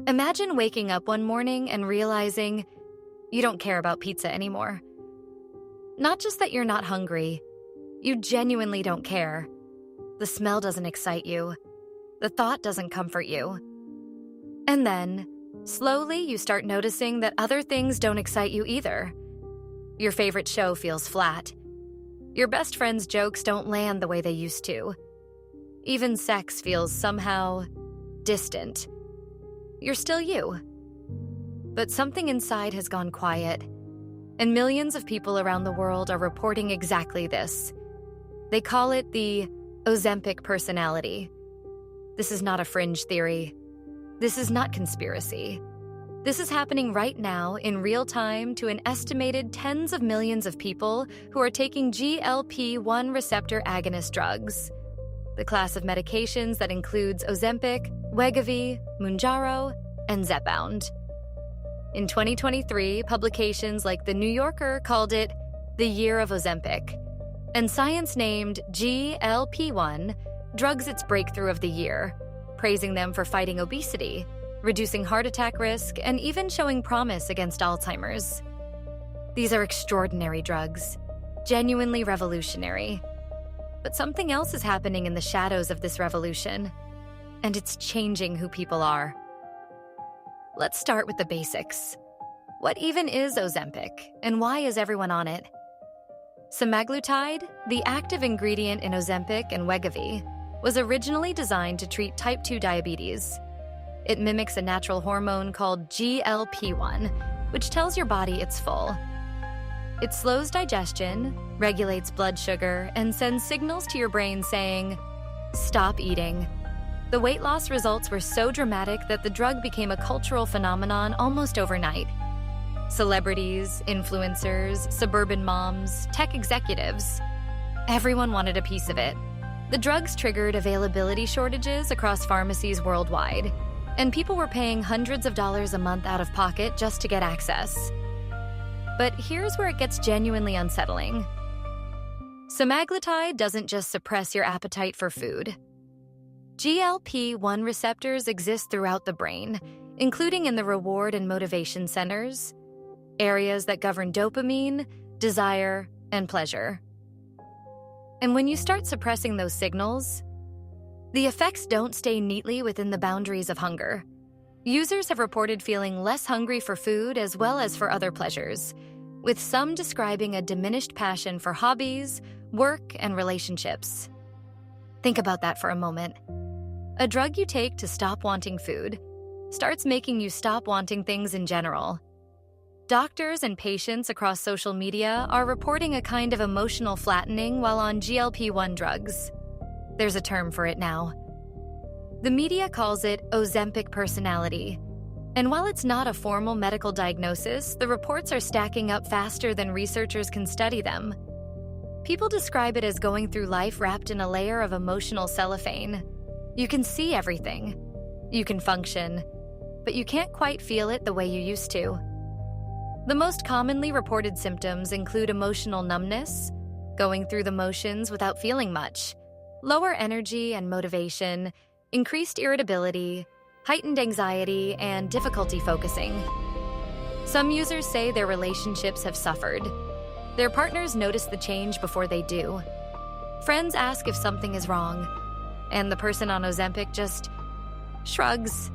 Imagine waking up one morning and realizing you don't care about pizza anymore. Not just that you're not hungry, you genuinely don't care. The smell doesn't excite you. The thought doesn't comfort you. And then, slowly, you start noticing that other things don't excite you either. Your favorite show feels flat. Your best friend's jokes don't land the way they used to. Even sex feels somehow distant. You're still you. But something inside has gone quiet, and millions of people around the world are reporting exactly this. They call it the Ozempic personality. This is not a fringe theory. This is not conspiracy. This is happening right now in real time to an estimated tens of millions of people who are taking GLP-1 receptor agonist drugs, the class of medications that includes Ozempic, Wegovy, Mounjaro, and Zepbound. In 2023, publications like The New Yorker called it the Year of Ozempic, and Science named GLP-1 drugs its breakthrough of the year, praising them for fighting obesity, reducing heart attack risk, and even showing promise against Alzheimer's. These are extraordinary drugs, genuinely revolutionary. But something else is happening in the shadows of this revolution, and it's changing who people are. Let's start with the basics. What even is Ozempic, and why is everyone on it? Semaglutide, the active ingredient in Ozempic and Wegovy, was originally designed to treat type 2 diabetes. It mimics a natural hormone called GLP-1, which tells your body it's full. It slows digestion, regulates blood sugar, and sends signals to your brain saying, "Stop eating." The weight loss results were so dramatic that the drug became a cultural phenomenon almost overnight. Celebrities, influencers, suburban moms, tech executives, everyone wanted a piece of it. The drugs triggered availability shortages across pharmacies worldwide, and people were paying hundreds of dollars a month out of pocket just to get access. But here's where it gets genuinely unsettling. Semaglutide doesn't just suppress your appetite for food. GLP-1 receptors exist throughout the brain, including in the reward and motivation centers, areas that govern dopamine, desire, and pleasure. And when you start suppressing those signals, the effects don't stay neatly within the boundaries of hunger. Users have reported feeling less hungry for food as well as for other pleasures, with some describing a diminished passion for hobbies, work, and relationships. Think about that for a moment. A drug you take to stop wanting food starts making you stop wanting things in general. Doctors and patients across social media are reporting a kind of emotional flattening while on GLP-1 drugs. There's a term for it now. The media calls it Ozempic personality. And while it's not a formal medical diagnosis, the reports are stacking up faster than researchers can study them. People describe it as going through life wrapped in a layer of emotional cellophane. You can see everything. You can function, but you can't quite feel it the way you used to. The most commonly reported symptoms include emotional numbness, going through the motions without feeling much, lower energy and motivation, increased irritability, heightened anxiety, and difficulty focusing. Some users say their relationships have suffered. Their partners notice the change before they do. Friends ask if something is wrong, and the person on Ozempic just shrugs,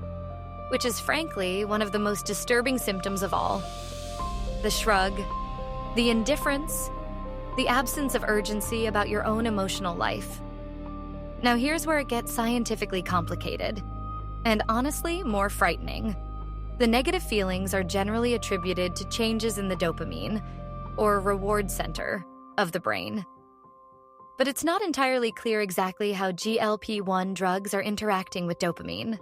which is frankly one of the most disturbing symptoms of all. The shrug, the indifference, the absence of urgency about your own emotional life. Now here's where it gets scientifically complicated, and honestly more frightening. The negative feelings are generally attributed to changes in the dopamine, or reward center, of the brain. But it's not entirely clear exactly how GLP-1 drugs are interacting with dopamine.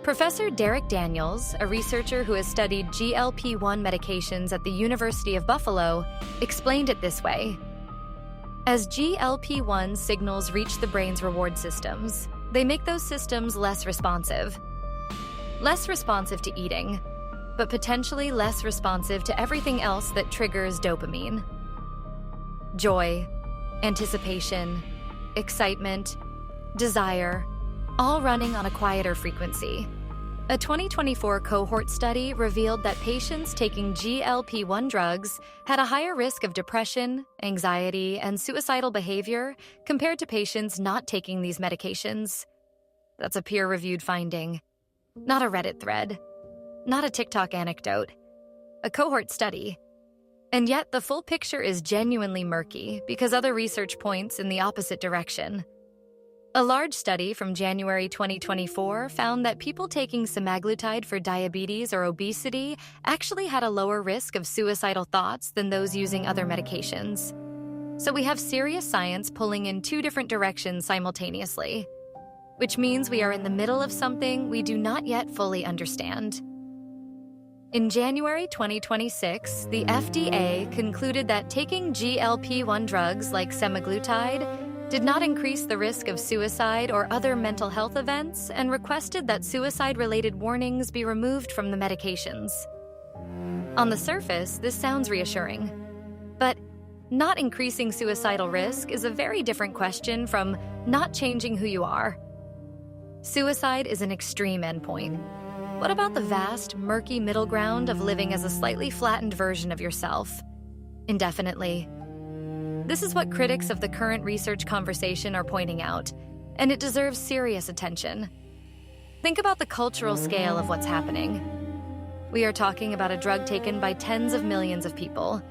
Professor Derek Daniels, a researcher who has studied GLP-1 medications at the University of Buffalo, explained it this way. As GLP-1 signals reach the brain's reward systems, they make those systems less responsive. Less responsive to eating, but potentially less responsive to everything else that triggers dopamine. Joy, anticipation, excitement, desire, all running on a quieter frequency. A 2024 cohort study revealed that patients taking GLP-1 drugs had a higher risk of depression, anxiety, and suicidal behavior compared to patients not taking these medications. That's a peer-reviewed finding, not a Reddit thread, not a TikTok anecdote, a cohort study. And yet the full picture is genuinely murky because other research points in the opposite direction. A large study from January 2024 found that people taking semaglutide for diabetes or obesity actually had a lower risk of suicidal thoughts than those using other medications. So we have serious science pulling in two different directions simultaneously, which means we are in the middle of something we do not yet fully understand. In January 2026, the FDA concluded that taking GLP-1 drugs like semaglutide did not increase the risk of suicide or other mental health events and requested that suicide-related warnings be removed from the medications. On the surface, this sounds reassuring, but not increasing suicidal risk is a very different question from not changing who you are. Suicide is an extreme endpoint. What about the vast, murky middle ground of living as a slightly flattened version of yourself, indefinitely? This is what critics of the current research conversation are pointing out, and it deserves serious attention. Think about the cultural scale of what's happening. We are talking about a drug taken by tens of millions of people,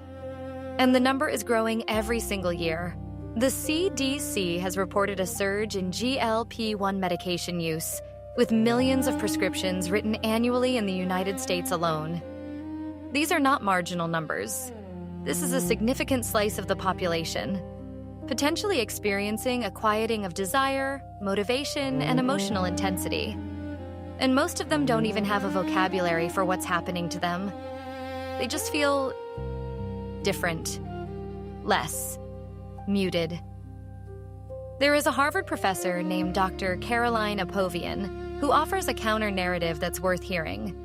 and the number is growing every single year. The CDC has reported a surge in GLP-1 medication use, with millions of prescriptions written annually in the United States alone. These are not marginal numbers. This is a significant slice of the population, potentially experiencing a quieting of desire, motivation, and emotional intensity. And most of them don't even have a vocabulary for what's happening to them. They just feel different, less, muted. There is a Harvard professor named Dr. Caroline Apovian who offers a counter-narrative that's worth hearing.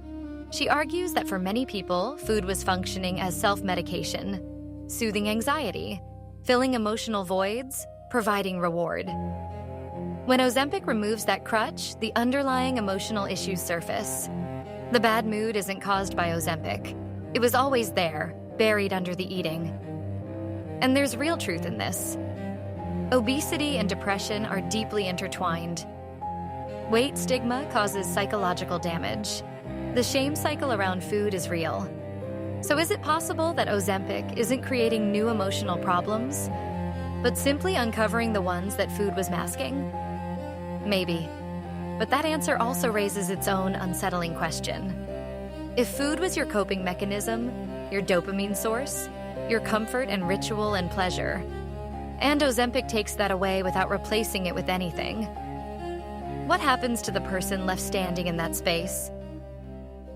She argues that for many people, food was functioning as self-medication, soothing anxiety, filling emotional voids, providing reward. When Ozempic removes that crutch, the underlying emotional issues surface. The bad mood isn't caused by Ozempic. It was always there, buried under the eating. And there's real truth in this. Obesity and depression are deeply intertwined. Weight stigma causes psychological damage. The shame cycle around food is real. So is it possible that Ozempic isn't creating new emotional problems, but simply uncovering the ones that food was masking? Maybe. But that answer also raises its own unsettling question. If food was your coping mechanism, your dopamine source, your comfort and ritual and pleasure, and Ozempic takes that away without replacing it with anything, what happens to the person left standing in that space?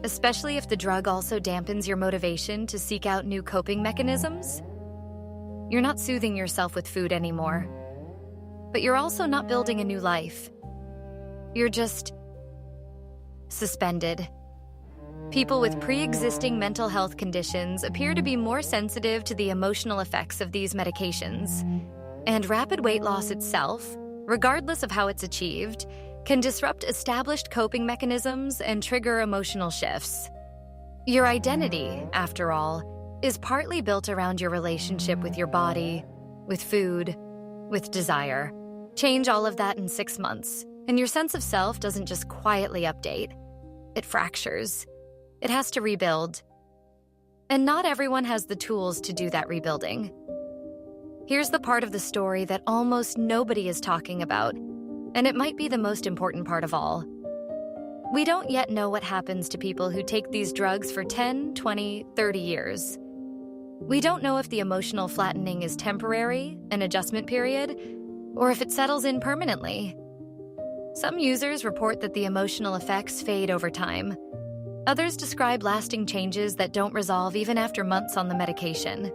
Especially if the drug also dampens your motivation to seek out new coping mechanisms? You're not soothing yourself with food anymore, but you're also not building a new life. You're just suspended. People with pre-existing mental health conditions appear to be more sensitive to the emotional effects of these medications, and rapid weight loss itself, regardless of how it's achieved, can disrupt established coping mechanisms and trigger emotional shifts. Your identity, after all, is partly built around your relationship with your body, with food, with desire. Change all of that in 6 months, and your sense of self doesn't just quietly update. It fractures. It has to rebuild. And not everyone has the tools to do that rebuilding. Here's the part of the story that almost nobody is talking about, and it might be the most important part of all. We don't yet know what happens to people who take these drugs for 10, 20, 30 years. We don't know if the emotional flattening is temporary, an adjustment period, or if it settles in permanently. Some users report that the emotional effects fade over time. Others describe lasting changes that don't resolve even after months on the medication.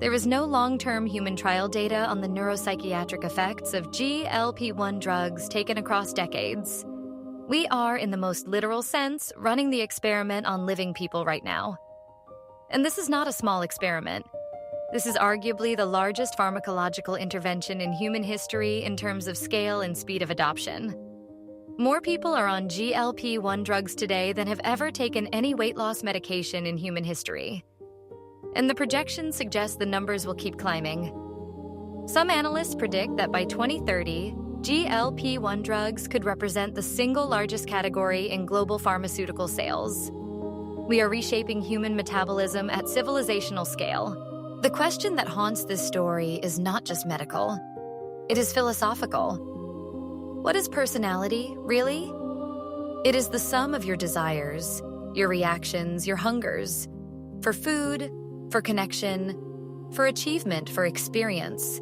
There is no long-term human trial data on the neuropsychiatric effects of GLP-1 drugs taken across decades. We are, in the most literal sense, running the experiment on living people right now. And this is not a small experiment. This is arguably the largest pharmacological intervention in human history in terms of scale and speed of adoption. More people are on GLP-1 drugs today than have ever taken any weight loss medication in human history. And the projections suggest the numbers will keep climbing. Some analysts predict that by 2030, GLP-1 drugs could represent the single largest category in global pharmaceutical sales. We are reshaping human metabolism at civilizational scale. The question that haunts this story is not just medical. It is philosophical. What is personality, really? It is the sum of your desires, your reactions, your hungers, for food, for connection, for achievement, for experience.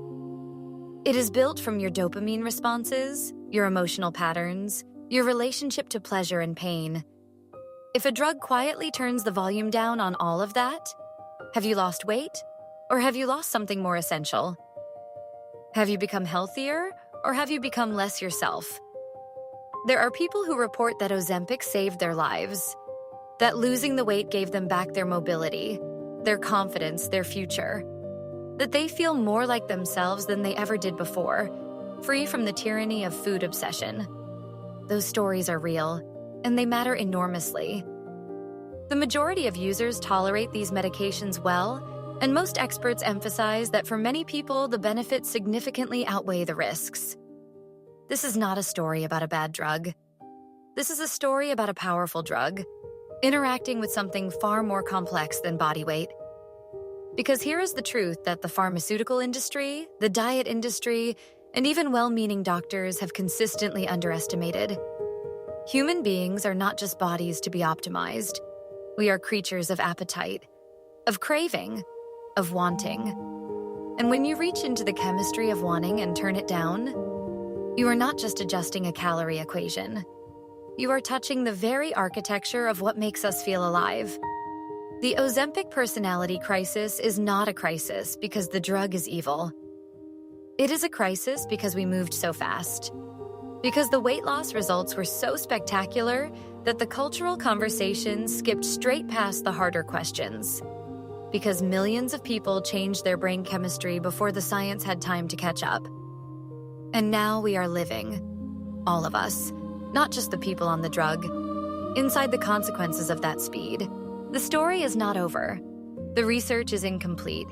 It is built from your dopamine responses, your emotional patterns, your relationship to pleasure and pain. If a drug quietly turns the volume down on all of that, have you lost weight? Or have you lost something more essential? Have you become healthier? Or have you become less yourself? There are people who report that Ozempic saved their lives, that losing the weight gave them back their mobility, their confidence, their future, that they feel more like themselves than they ever did before, free from the tyranny of food obsession. Those stories are real, and they matter enormously. The majority of users tolerate these medications well, and most experts emphasize that for many people, the benefits significantly outweigh the risks. This is not a story about a bad drug. This is a story about a powerful drug, interacting with something far more complex than body weight. Because here is the truth that the pharmaceutical industry, the diet industry, and even well-meaning doctors have consistently underestimated. Human beings are not just bodies to be optimized. We are creatures of appetite, of craving, of wanting. And when you reach into the chemistry of wanting and turn it down, you are not just adjusting a calorie equation. You are touching the very architecture of what makes us feel alive. The Ozempic personality crisis is not a crisis because the drug is evil. It is a crisis because we moved so fast. Because the weight loss results were so spectacular that the cultural conversation skipped straight past the harder questions. Because millions of people changed their brain chemistry before the science had time to catch up. And now we are living, all of us, not just the people on the drug, inside the consequences of that speed. The story is not over. The research is incomplete.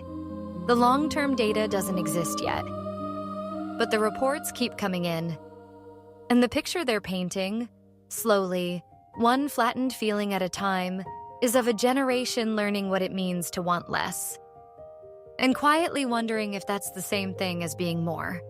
The long-term data doesn't exist yet. But the reports keep coming in. And the picture they're painting, slowly, one flattened feeling at a time, is of a generation learning what it means to want less. And quietly wondering if that's the same thing as being more.